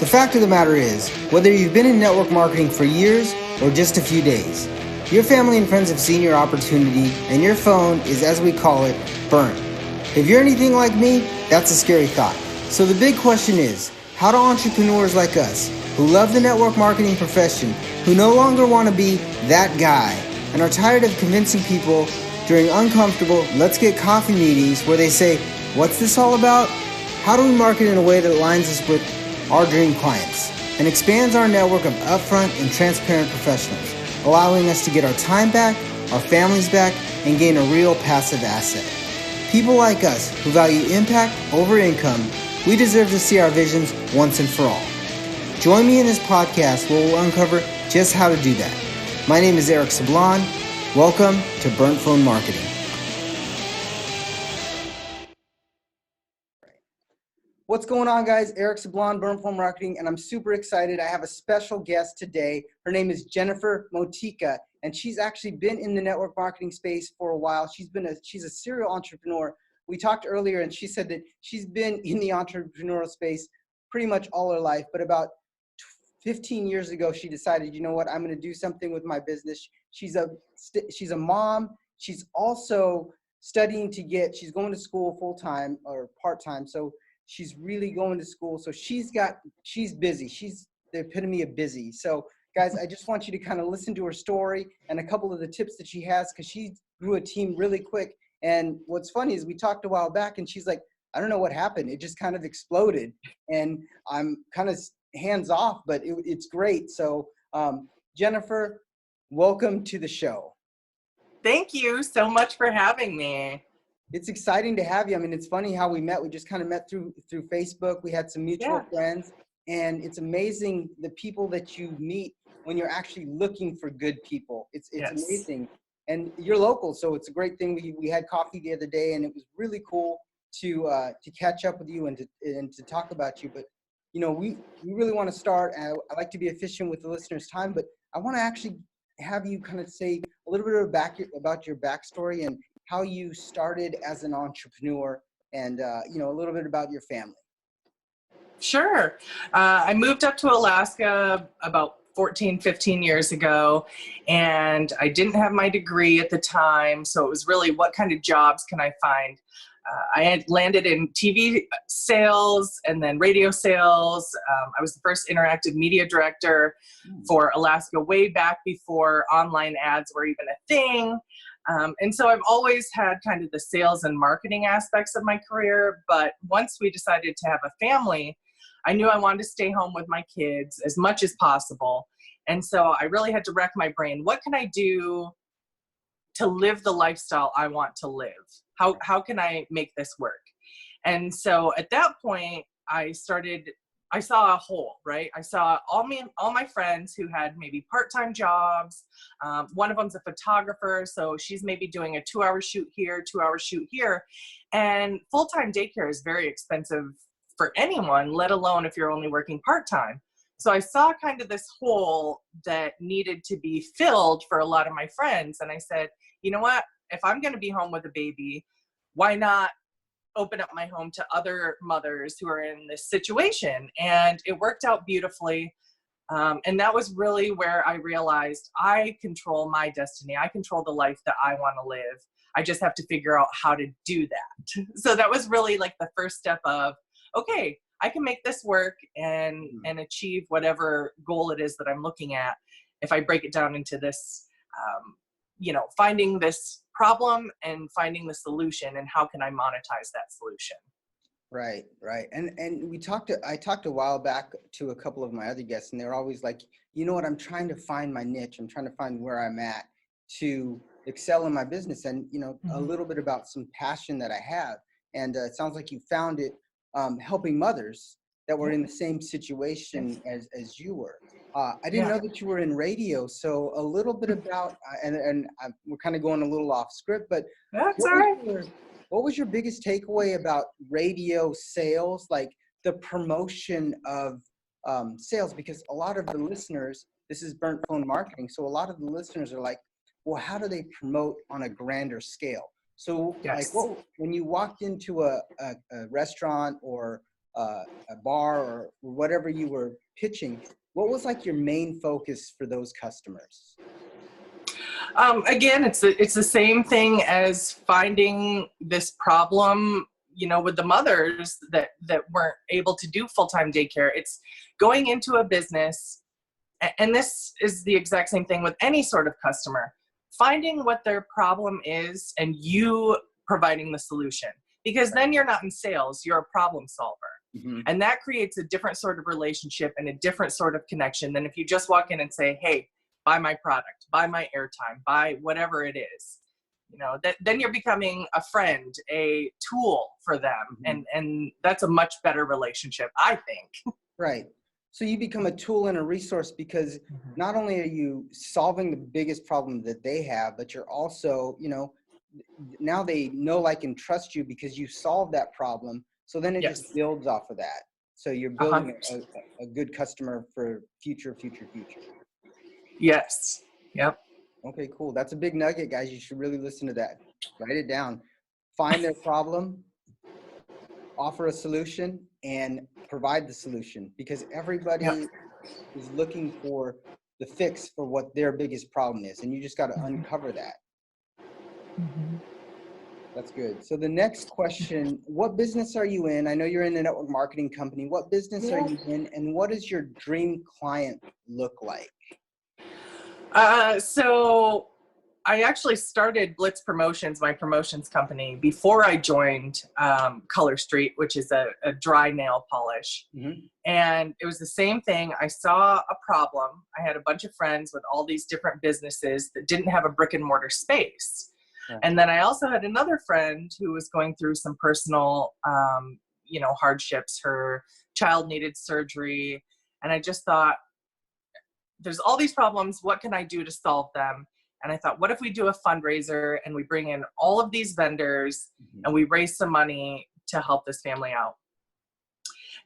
The fact of the matter is, whether you've been in network marketing for years or just a few days, your family and friends have seen your opportunity and your phone is, as we call it, burnt. If you're anything like me, that's a scary thought. So the big question is, how do entrepreneurs like us, who love the network marketing profession, who no longer want to be that guy, and are tired of convincing people during uncomfortable let's get coffee meetings where they say, what's this all about? How do we market in a way that aligns us with our dream clients and expands our network of upfront and transparent professionals, allowing us to get our time back, our families back, and gain a real passive asset? People like us who value impact over income, we deserve to see our visions once and for all. Join me in this podcast where we'll uncover just how to do that. My name is Eric Sablon. Welcome to Burnt Phone Marketing. What's going on, guys? Eric Sablon, Burnt Phone Marketing, and I'm super excited. I have a special guest today. Her name is Jen Motyka, and she's actually been in the network marketing space for a while. She's a serial entrepreneur. We talked earlier, and she said that she's been in the entrepreneurial space pretty much all her life, but about 15 years ago, she decided, you know what, I'm going to do something with my business. She's a mom. She's also studying she's going to school full-time or part-time. So she's really going to school. So she's busy. She's the epitome of busy. So guys, I just want you to kind of listen to her story and a couple of the tips that she has, because she grew a team really quick. And what's funny is we talked a while back and she's like, I don't know what happened. It just kind of exploded. And I'm kind of hands off, but it's great. So Jennifer, welcome to the show. Thank you so much for having me. It's exciting to have you. I mean, it's funny how we met. We just kind of met through Facebook. We had some mutual friends, and it's amazing the people that you meet when you're actually looking for good people. It's amazing. And you're local, so it's a great thing. We had coffee the other day, and it was really cool to catch up with you and to talk about you. But you know, we really want to start. I like to be efficient with the listeners' time, but I want to actually have you kind of say a little bit about your backstory and how you started as an entrepreneur, and a little bit about your family. Sure. I moved up to Alaska about 15 years ago, and I didn't have my degree at the time. So it was really, what kind of jobs can I find? I had landed in TV sales and then radio sales. I was the first interactive media director for Alaska way back before online ads were even a thing. And so I've always had kind of the sales and marketing aspects of my career. But once we decided to have a family, I knew I wanted to stay home with my kids as much as possible. And so I really had to rack my brain. What can I do to live the lifestyle I want to live? How can I make this work? And so at that point, I saw a hole, right? I saw all my friends who had maybe part-time jobs. One of them's a photographer, so she's maybe doing a 2-hour shoot here, 2-hour shoot here. And full-time daycare is very expensive for anyone, let alone if you're only working part-time. So I saw kind of this hole that needed to be filled for a lot of my friends. And I said, you know what? If I'm going to be home with a baby, why not open up my home to other mothers who are in this situation? And it worked out beautifully. And that was really where I realized I control my destiny. I control the life that I want to live. I just have to figure out how to do that. So that was really like the first step of, okay, I can make this work and achieve whatever goal it is that I'm looking at. If I break it down into this, finding this problem and finding the solution, and how can I monetize that solution? Right. And I talked a while back to a couple of my other guests, and they're always like, you know what, I'm trying to find my niche. I'm trying to find where I'm at to excel in my business, and a little bit about some passion that I have. And it sounds like you found it helping mothers that were in the same situation as you were. I didn't know that you were in radio, so a little bit about, we're kind of going a little off script, but that's all right. What was your biggest takeaway about radio sales, like the promotion of sales? Because a lot of the listeners, this is Burnt Phone Marketing, so a lot of the listeners are like, well, how do they promote on a grander scale? So like when you walked into a restaurant or a bar or whatever you were pitching, what was like your main focus for those customers? Again, it's the same thing as finding this problem, with the mothers that weren't able to do full-time daycare. It's going into a business, and this is the exact same thing with any sort of customer, finding what their problem is and you providing the solution. Because then you're not in sales, you're a problem solver. Mm-hmm. And that creates a different sort of relationship and a different sort of connection than if you just walk in and say, hey, buy my product, buy my airtime, buy whatever it is. Then you're becoming a friend, a tool for them. Mm-hmm. And that's a much better relationship, I think. Right. So you become a tool and a resource because not only are you solving the biggest problem that they have, but you're also, now they know, like, and trust you because you solved that problem. So then it Yes. just builds off of that. So you're building a good customer for future. Yes. Yep. Okay, cool. That's a big nugget, guys. You should really listen to that. Write it down. Find their problem, offer a solution, and provide the solution, because everybody is looking for the fix for what their biggest problem is. And you just got to uncover that. Mm-hmm. That's good. So the next question, what business are you in? I know you're in a network marketing company. What business are you in, and what does your dream client look like? So I actually started Blitz Promotions, my promotions company, before I joined Color Street, which is a dry nail polish. Mm-hmm. And it was the same thing. I saw a problem. I had a bunch of friends with all these different businesses that didn't have a brick and mortar space. Right. And then I also had another friend who was going through some personal, hardships. Her child needed surgery. And I just thought, there's all these problems. What can I do to solve them? And I thought, what if we do a fundraiser and we bring in all of these vendors and we raise some money to help this family out?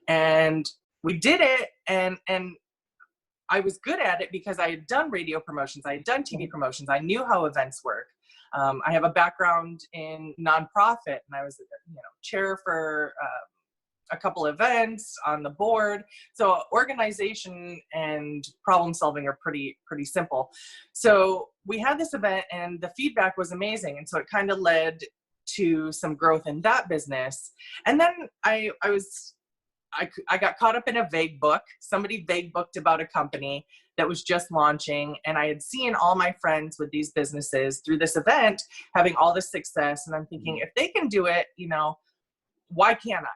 And we did it. And I was good at it because I had done radio promotions. I had done TV promotions. I knew how events work. I have a background in nonprofit, and I was, chair for a couple events on the board. So organization and problem solving are pretty simple. So we had this event and the feedback was amazing. And so it kind of led to some growth in that business. And then I got caught up in a vague book. Somebody vague booked about a company that was just launching. And I had seen all my friends with these businesses through this event having all this success. And I'm thinking, if they can do it, why can't I?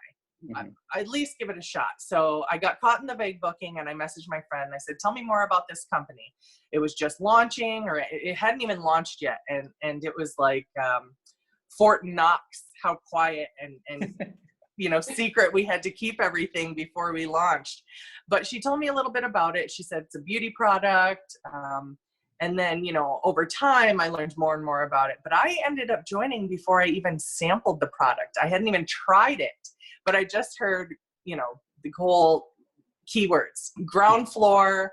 I at least give it a shot. So I got caught in the vague booking and I messaged my friend. I said, tell me more about this company. It was just launching, or it hadn't even launched yet. And it was like Fort Knox, how quiet and secret we had to keep everything before we launched. But she told me a little bit about it. She said it's a beauty product. And then, over time, I learned more and more about it. But I ended up joining before I even sampled the product. I hadn't even tried it. But I just heard, the whole keywords, ground floor.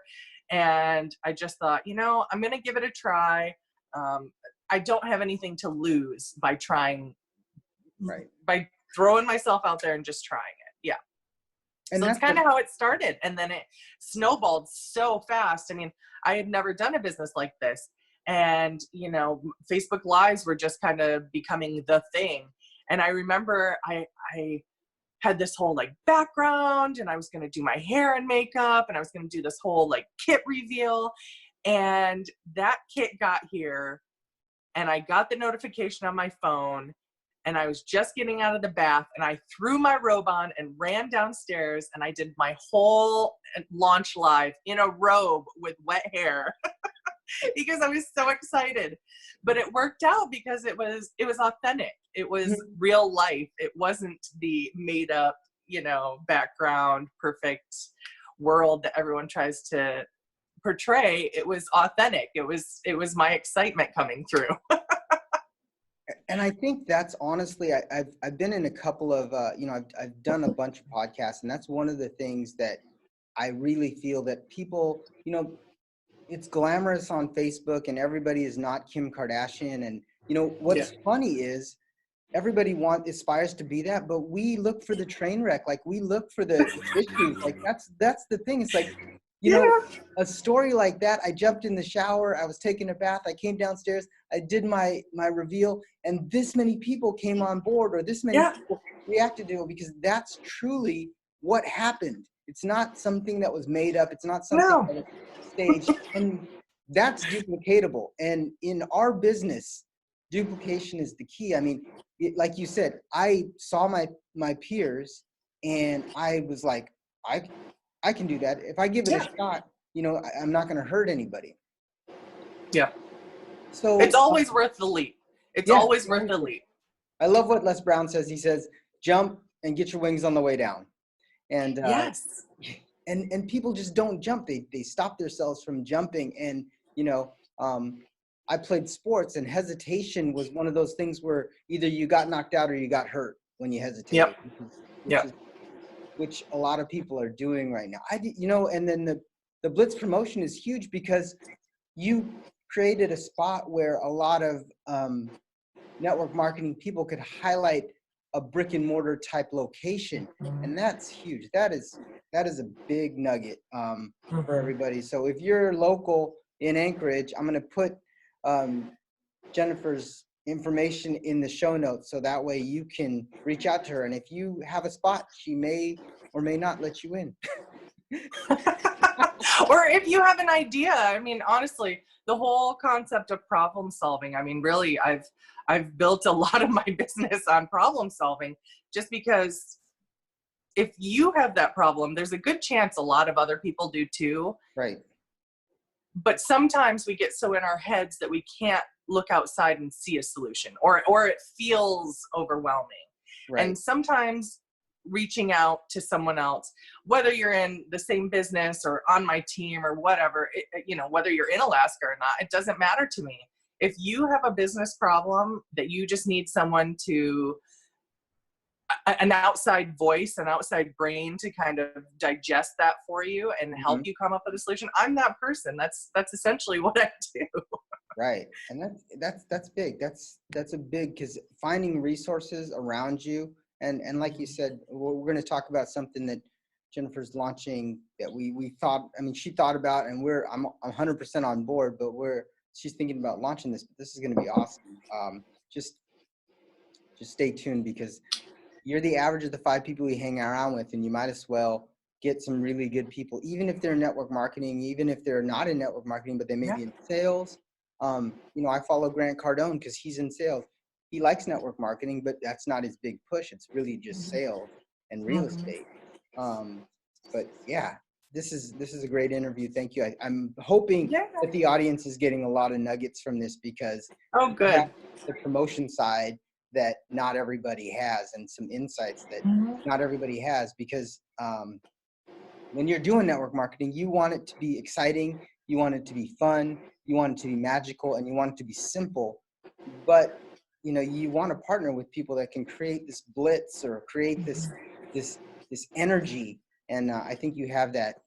And I just thought, I'm going to give it a try. I don't have anything to lose by trying, by throwing myself out there and just trying it. Yeah. And so that's kind of how it started. And then it snowballed so fast. I mean, I had never done a business like this. And, Facebook Lives were just kind of becoming the thing. And I remember I had this whole background, and I was going to do my hair and makeup, and I was going to do this whole kit reveal. And that kit got here, and I got the notification on my phone, and I was just getting out of the bath, and I threw my robe on and ran downstairs, and I did my whole launch live in a robe with wet hair because I was so excited. But it worked out because it was authentic. It was real life. It wasn't the made up, background, perfect world that everyone tries to portray. It was authentic. It was my excitement coming through. And I think that's honestly, I've been in a couple of, I've done a bunch of podcasts, and that's one of the things that I really feel that people, it's glamorous on Facebook and everybody is not Kim Kardashian. And, what's funny is everybody aspires to be that, but we look for the train wreck. Like we look for the issues. Like that's the thing. It's like, you know, a story like that. I jumped in the shower. I was taking a bath. I came downstairs. I did my reveal, and this many people came on board, or this many people reacted to it, because that's truly what happened. It's not something that was made up. It's not something that was staged, and that's duplicatable. And in our business, duplication is the key. I mean, like you said, I saw my peers, and I was like, I can do that. If I give it a shot, you know, I'm not going to hurt anybody. Yeah. So it's always worth the leap. It's always worth the leap. I love what Les Brown says. He says, jump and get your wings on the way down. And yes. And people just don't jump. They stop themselves from jumping. And, you know, I played sports, and hesitation was one of those things where either you got knocked out or you got hurt when you hesitated. Which a lot of people are doing right now. You know, and then the Blitz promotion is huge, because you created a spot where a lot of network marketing people could highlight a brick and mortar type location, and that's huge. That is a big nugget for everybody. So if you're local in Anchorage, I'm going to put Jennifer's information in the show notes, so that way you can reach out to her, and if you have a spot, she may or may not let you in. Or if you have an idea. I mean, honestly, the whole concept of problem solving, I mean, really, I've built a lot of my business on problem solving, just because if you have that problem, there's a good chance a lot of other people do too. Right. But sometimes we get so in our heads that we can't look outside and see a solution, or it feels overwhelming. Right. And sometimes reaching out to someone else, whether you're in the same business or on my team or whatever, you know, whether you're in Alaska or not, it doesn't matter to me. If you have a business problem that you just need someone to, an outside voice, an outside brain to kind of digest that for you and help you come up with a solution, I'm that person. That's essentially what I do. Right. And that's big. That's a big, because finding resources around you, and like you said, we're going to talk about something that Jennifer's launching that we thought, I mean, she thought about, and I'm 100% on board, but she's thinking about launching this. But this is going to be awesome. Just stay tuned, because you're the average of the 5 people we hang around with, and you might as well get some really good people, even if they're in network marketing, even if they're not in network marketing, but they may be in sales. You know, I follow Grant Cardone because he's in sales. He likes network marketing, but that's not his big push. It's really just sales and real estate. But yeah, this is a great interview. Thank you. I'm hoping that the audience is getting a lot of nuggets from this, because good. The promotion side that not everybody has, and some insights that not everybody has, because when you're doing network marketing, you want it to be exciting, you want it to be fun, you want it to be magical, and you want it to be simple. But you know, you want to partner with people that can create this blitz or create this energy, and I think you have that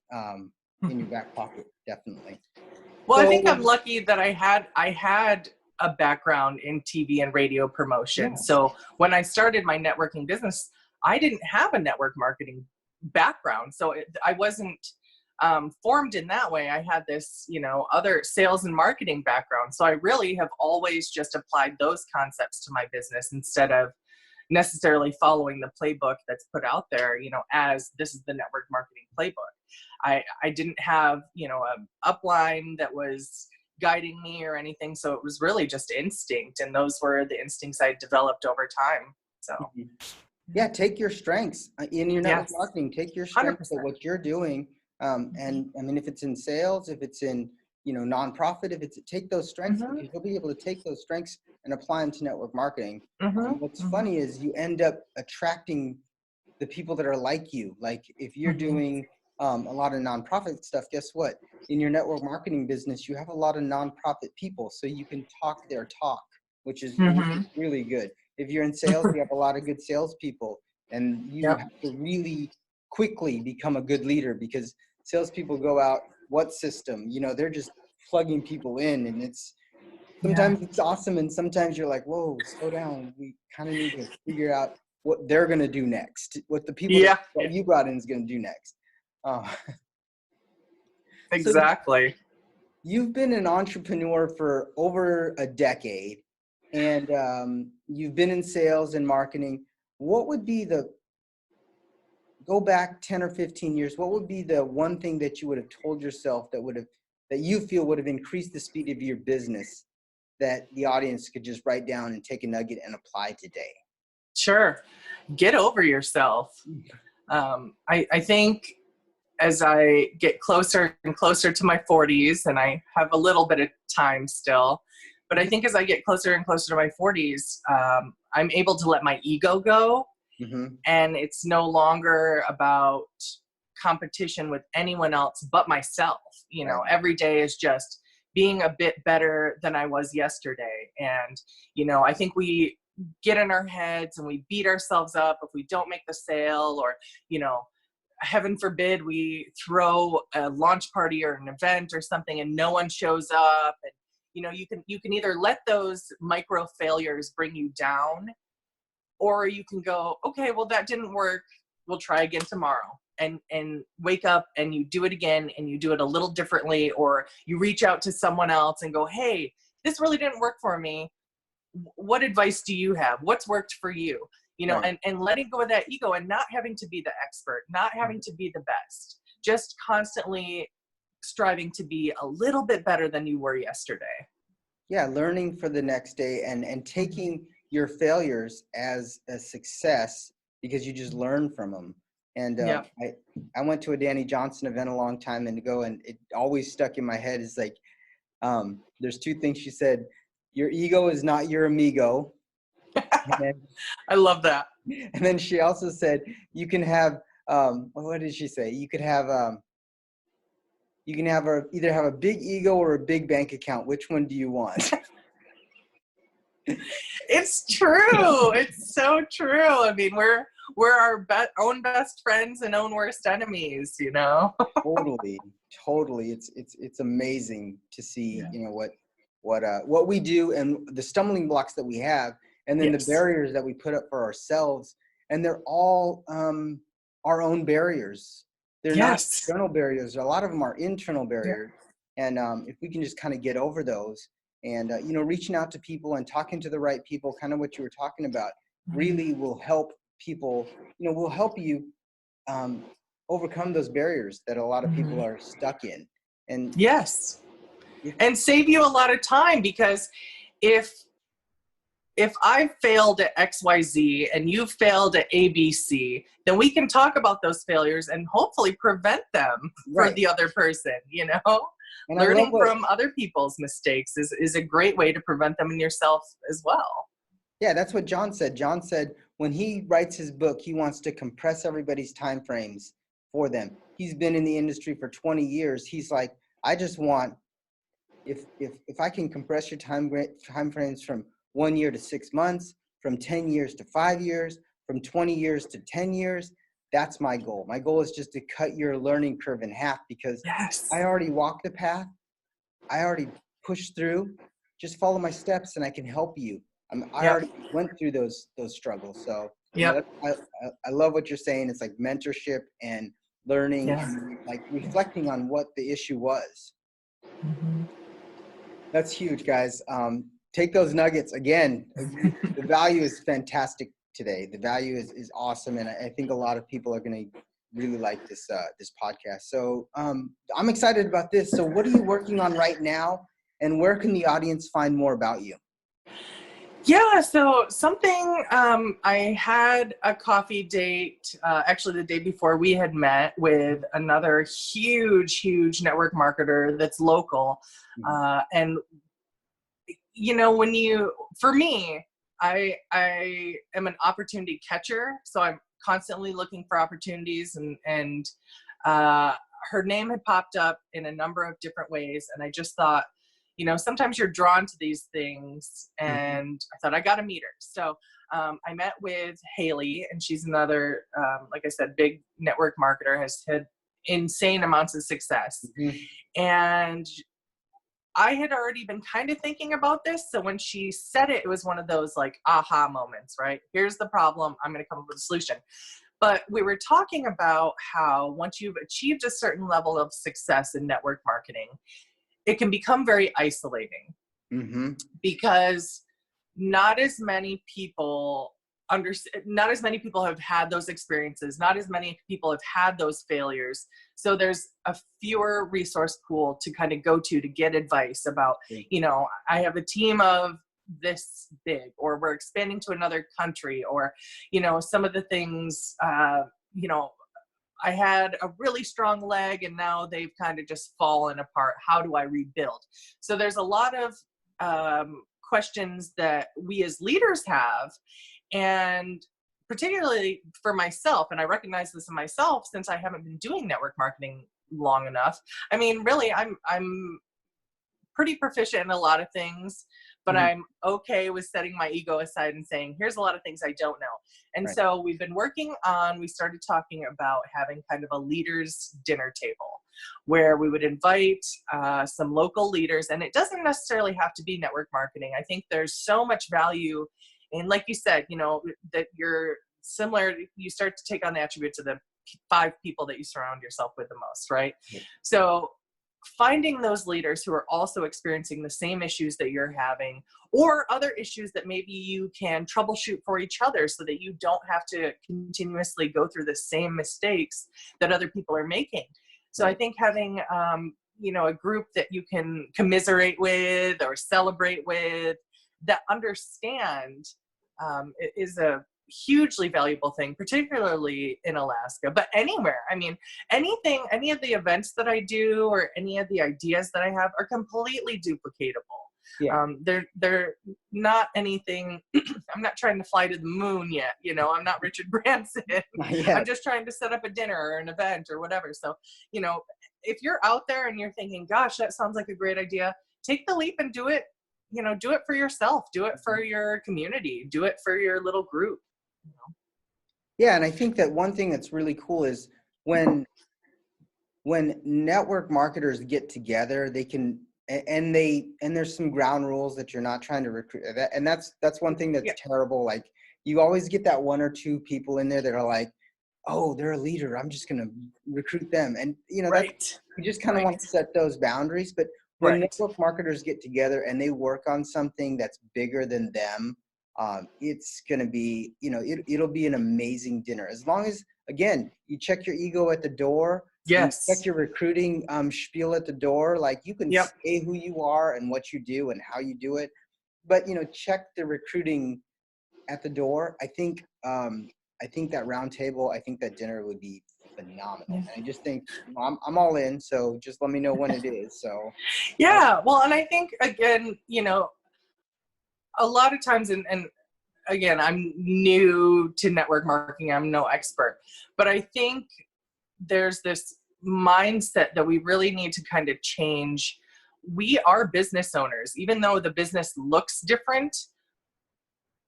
in your back pocket, definitely. Well, I think I'm lucky that I had a background in TV and radio promotion. So when I started my networking business, I didn't have a network marketing background. So I wasn't formed in that way. I had this, you know, other sales and marketing background. So I really have always just applied those concepts to my business, instead of necessarily following the playbook that's put out there, you know, as this is the network marketing playbook. I didn't have, you know, a upline that was guiding me or anything. So it was really just instinct. And those were the instincts I developed over time. So yeah, take your strengths in your network marketing, take your strengths at what you're doing. And I mean, if it's in sales, if it's in, you know, nonprofit, take those strengths, because you'll be able to take those strengths and apply them to network marketing. What's funny is you end up attracting the people that are like you. Like if you're doing a lot of nonprofit stuff, guess what? In your network marketing business, you have a lot of nonprofit people, so you can talk their talk, which is really good. If you're in sales, you have a lot of good salespeople, and you have to really quickly become a good leader, because salespeople go out, what system? You know, they're just plugging people in, and it's sometimes it's awesome, and sometimes you're like, whoa, slow down. We kind of need to figure out what they're going to do next, what the people Yeah, that you brought in is going to do next. Uh, so exactly. you've been an entrepreneur for over a decade, and you've been in sales and marketing. What would be go back 10 or 15 years, what would be the one thing that you would have told yourself that you feel would have increased the speed of your business that the audience could just write down and take a nugget and apply today? Sure. Get over yourself. I think as I get closer and closer to my 40s, and I have a little bit of time still, but I think as I get closer and closer to my 40s, I'm able to let my ego go. Mm-hmm. And it's no longer about competition with anyone else but myself. You know, every day is just being a bit better than I was yesterday. And, you know, I think we get in our heads and we beat ourselves up if we don't make the sale, or, you know, heaven forbid we throw a launch party or an event or something and no one shows up. And, you know, you can either let those micro failures bring you down, or you can go, okay, well, that didn't work. We'll try again tomorrow, and wake up and you do it again, and you do it a little differently, or you reach out to someone else and go, hey, this really didn't work for me. What advice do you have? What's worked for you? You know, and letting go of that ego and not having to be the expert, not having to be the best, just constantly striving to be a little bit better than you were yesterday. Yeah, learning for the next day and taking your failures as a success because you just learn from them. And I went to a Danny Johnson event a long time ago, and it always stuck in my head. Is like, there's two things she said: your ego is not your amigo. I love that. And then she also said you can have what did she say? You can have either have a big ego or a big bank account. Which one do you want? It's true. It's so true. I mean, we're our own best friends and own worst enemies, you know? Totally. It's amazing to see, you know, what we do and the stumbling blocks that we have, and then the barriers that we put up for ourselves. And they're all our own barriers. They're not external barriers. A lot of them are internal barriers. And if we can just kind of get over those, and you know, reaching out to people and talking to the right people, kind of what you were talking about, really will help people. You know, will help you overcome those barriers that a lot of people are stuck in. And and save you a lot of time, because if I failed at XYZ and you failed at ABC, then we can talk about those failures and hopefully prevent them for the other person, you know? And learning from other people's mistakes is a great way to prevent them in yourself as well. Yeah, that's what John said. John said when he writes his book, he wants to compress everybody's time frames for them. He's been in the industry for 20 years. He's like, I just want, if I can compress your time frames from 1 year to 6 months, from 10 years to 5 years, from 20 years to 10 years, that's my goal. My goal is just to cut your learning curve in half, because I already walked the path. I already pushed through. Just follow my steps and I can help you. I already went through those struggles. So you know, I love what you're saying. It's like mentorship and learning and like reflecting on what the issue was. That's huge, guys. Take those nuggets. Again, the value is fantastic today. The value is awesome. And I think a lot of people are going to really like this podcast. So I'm excited about this. So what are you working on right now? And where can the audience find more about you? Yeah, so something, I had a coffee date, actually the day before we had met with another huge network marketer that's local. And, you know, for me, I am an opportunity catcher. So I'm constantly looking for opportunities, and her name had popped up in a number of different ways. And I just thought, you know, sometimes you're drawn to these things, and I thought I got to meet her. So I met with Haley, and she's another, like I said, big network marketer, has had insane amounts of success. And I had already been kind of thinking about this. So when she said it, it was one of those like aha moments, right? Here's the problem. I'm going to come up with a solution. But we were talking about how once you've achieved a certain level of success in network marketing, it can become very isolating because not as many people not as many people have had those experiences. Not as many people have had those failures. So there's a fewer resource pool to kind of go to get advice about, you know, I have a team of this big, or we're expanding to another country, or, you know, some of the things, you know, I had a really strong leg and now they've kind of just fallen apart. How do I rebuild? So there's a lot of questions that we as leaders have. And particularly for myself, and I recognize this in myself since I haven't been doing network marketing long enough. I mean, really, I'm pretty proficient in a lot of things, but I'm okay with setting my ego aside and saying, here's a lot of things I don't know. And so we started talking about having kind of a leaders dinner table where we would invite some local leaders, and it doesn't necessarily have to be network marketing. I think there's so much value in, like you said, you know, that you're similar, you start to take on the attributes of the 5 people that you surround yourself with the most, right? So finding those leaders who are also experiencing the same issues that you're having, or other issues that maybe you can troubleshoot for each other so that you don't have to continuously go through the same mistakes that other people are making. So I think having, you know, a group that you can commiserate with or celebrate with that understand is a hugely valuable thing, particularly in Alaska, but anywhere. I mean, any of the events that I do or any of the ideas that I have are completely duplicatable. They're not anything, I'm not trying to fly to the moon yet. You know, I'm not Richard Branson. I'm just trying to set up a dinner or an event or whatever. So, you know, if you're out there and you're thinking, gosh, that sounds like a great idea, take the leap and do it. You know, do it for yourself, do it for your community, do it for your little group. You know? Yeah, and I think that one thing that's really cool is when network marketers get together, they can, and there's some ground rules that you're not trying to recruit, and that's one thing that's terrible. Like, you always get that 1 or 2 people in there that are like, oh, they're a leader, I'm just gonna recruit them, and you know, you just kind of want to set those boundaries. But when network marketers get together and they work on something that's bigger than them, it's going to be, you know, it'll be an amazing dinner. As long as, again, you check your ego at the door, you check your recruiting spiel at the door. Like, you can say who you are and what you do and how you do it, but, you know, check the recruiting at the door. I think that round table, I think that dinner would be phenomenal. And I just think, I'm all in, so just let me know when it is. So well, and I think, again, you know, a lot of times, and again, I'm new to network marketing, I'm no expert, but I think there's this mindset that we really need to kind of change. We are business owners. Even though the business looks different,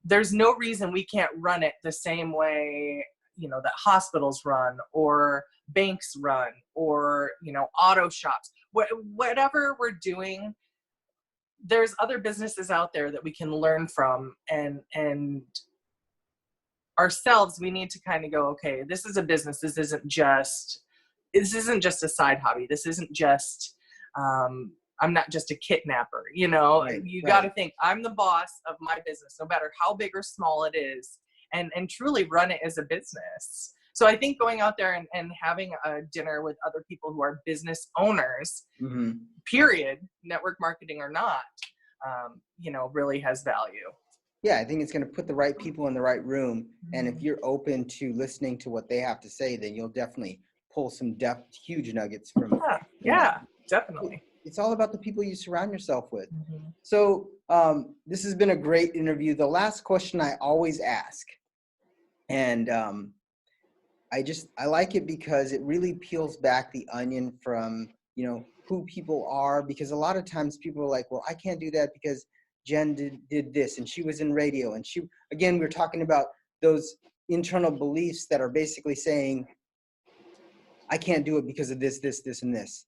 there's no reason we can't run it the same way, you know, that hospitals run or banks run or, you know, auto shops. Whatever we're doing, there's other businesses out there that we can learn from, and ourselves, we need to kind of go, okay, this is a business. This isn't just a side hobby. This isn't just, I'm not just a kidnapper, you know. You got to think, I'm the boss of my business, no matter how big or small it is, and truly run it as a business. So I think going out there and having a dinner with other people who are business owners, period, network marketing or not, you know, really has value. Yeah, I think it's going to put the right people in the right room. And if you're open to listening to what they have to say, then you'll definitely pull some huge nuggets from. Yeah, definitely. It's all about the people you surround yourself with. So this has been a great interview. The last question I always ask, and I like it because it really peels back the onion from, you know, who people are, because a lot of times people are like, well, I can't do that because Jen did this and she was in radio, and again, we're talking about those internal beliefs that are basically saying, I can't do it because of this, this, this, and this.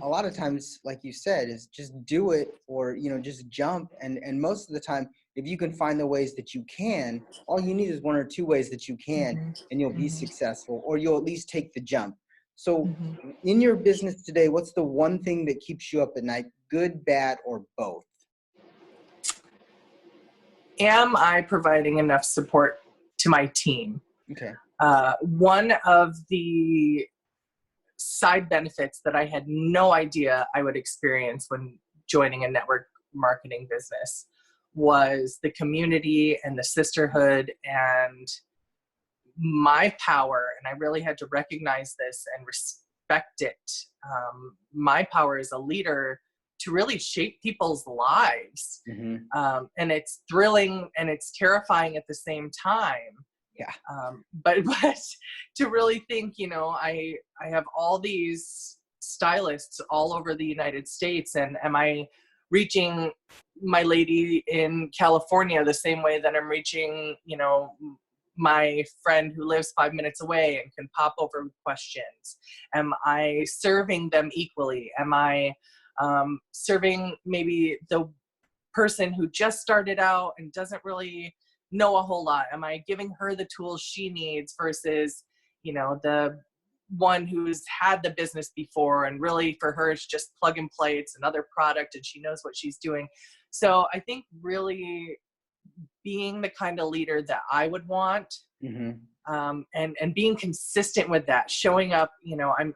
a lot of times, like you said, is just do it, or, just jump. And most of the time, if you can find the ways that you can, all you need is one or two ways that you can, Mm-hmm. and you'll be Mm-hmm. successful, or you'll at least take the jump. So Mm-hmm. in your business today, what's the one thing that keeps you up at night? Good, bad, or both? Am I providing enough support to my team? Okay. One of the side benefits that I had no idea I would experience when joining a network marketing business was the community and the sisterhood and my power. And I really had to recognize this and respect it. My power as a leader to really shape people's lives. Mm-hmm. And it's thrilling and it's terrifying at the same time. Yeah. But to really think, I have all these stylists all over the United States, and am I reaching my lady in California the same way that I'm reaching, my friend who lives 5 minutes away and can pop over with questions? Am I serving them equally? Am I serving maybe the person who just started out and doesn't really know a whole lot? Am I giving her the tools she needs versus, the one who's had the business before, and really for her it's just plug and play, it's another product and she knows what she's doing. So I think really being the kind of leader that I would want, Mm-hmm. and being consistent with that, showing up.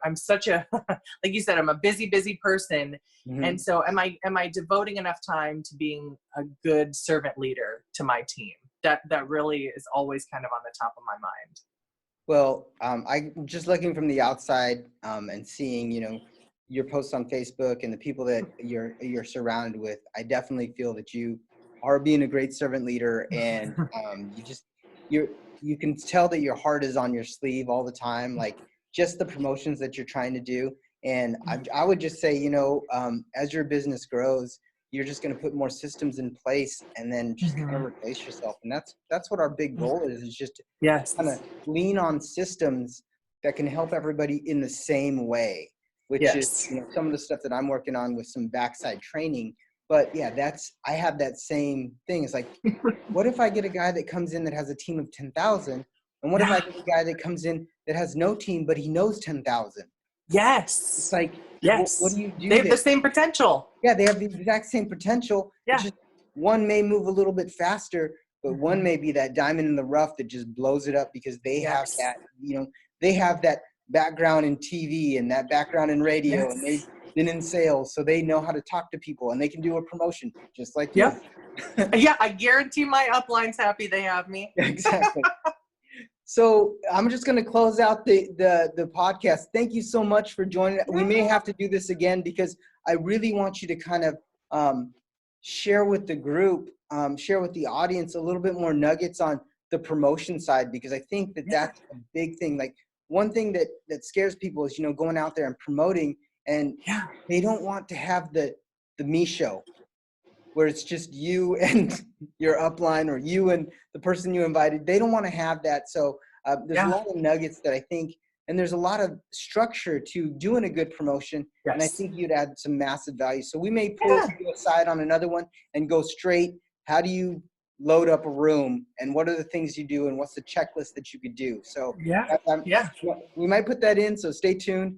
I'm such a like you said, I'm a busy person. Mm-hmm. And so am I devoting enough time to being a good servant leader to my team? That really is always kind of on the top of my mind. Well, I just looking from the outside, and seeing, your posts on Facebook and the people that you're surrounded with, I definitely feel that you are being a great servant leader, and you can tell that your heart is on your sleeve all the time, like just the promotions that you're trying to do. And I would just say, as your business grows, you're just going to put more systems in place, and then just kind of replace yourself. And that's what our big goal is just to Yes. kind of lean on systems that can help everybody in the same way, which Yes. is, some of the stuff that I'm working on with some backside training. But yeah, I have that same thing. It's like, what if I get a guy that comes in that has a team of 10,000? And what if I get a guy that comes in that has no team, but he knows 10,000? Yes. It's like, yes. What do you do? They have the same potential. Yeah, they have the exact same potential. Yeah. It's just one may move a little bit faster, but one may be that diamond in the rough that just blows it up because they have that, they have that background in TV and that background in radio, and they've been in sales, so they know how to talk to people, and they can do a promotion just like you. Yeah, I guarantee my upline's happy they have me. Exactly. So I'm just going to close out the podcast. Thank you so much for joining. We may have to do this again because I really want you to kind of share with the group, share with the audience a little bit more nuggets on the promotion side, because I think that that's a big thing. Like, one thing that scares people is, going out there and promoting, and they don't want to have the me show, where it's just you and your upline, or you and the person you invited. They don't want to have that. So there's a lot of nuggets that I think, and there's a lot of structure to doing a good promotion. Yes. And I think you'd add some massive value. So we may pull you aside on another one and go straight. How do you load up a room, and what are the things you do, and what's the checklist that you could do? So we might put that in. So stay tuned.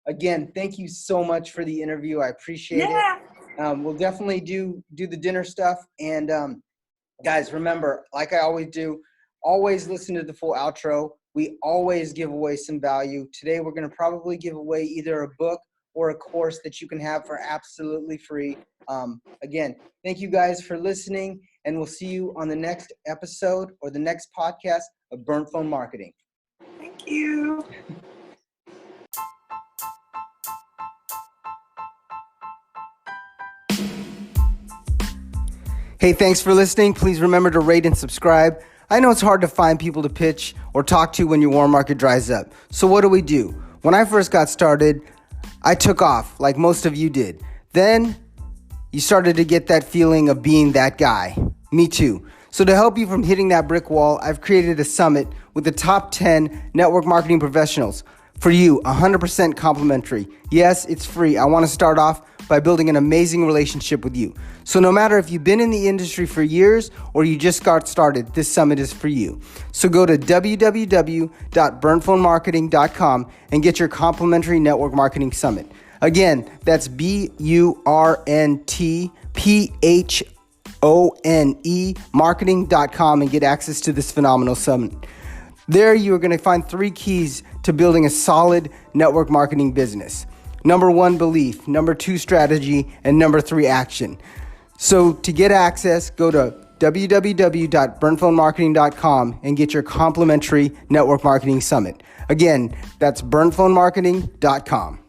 Again, thank you so much for the interview. I appreciate it. We'll definitely do the dinner stuff. And guys, remember, like I always do, always listen to the full outro. We always give away some value. Today, we're going to probably give away either a book or a course that you can have for absolutely free. Again, thank you guys for listening, and we'll see you on the next episode or the next podcast of Burnt Phone Marketing. Thank you. Hey, thanks for listening. Please remember to rate and subscribe. I know it's hard to find people to pitch or talk to when your warm market dries up. So what do? When I first got started, I took off like most of you did. Then you started to get that feeling of being that guy. Me too. So to help you from hitting that brick wall, I've created a summit with the top 10 network marketing professionals. for you, 100% complimentary. Yes, it's free. I want to start off by building an amazing relationship with you. So no matter if you've been in the industry for years or you just got started, this summit is for you. So go to www.burnphonemarketing.com and get your complimentary network marketing summit. Again, that's BURNTPHONE marketing.com and get access to this phenomenal summit. There you are going to find 3 keys to building a solid network marketing business. Number 1, belief. Number 2, strategy. And number 3, action. So to get access, go to www.burnphonemarketing.com and get your complimentary network marketing summit. Again, that's burnphonemarketing.com.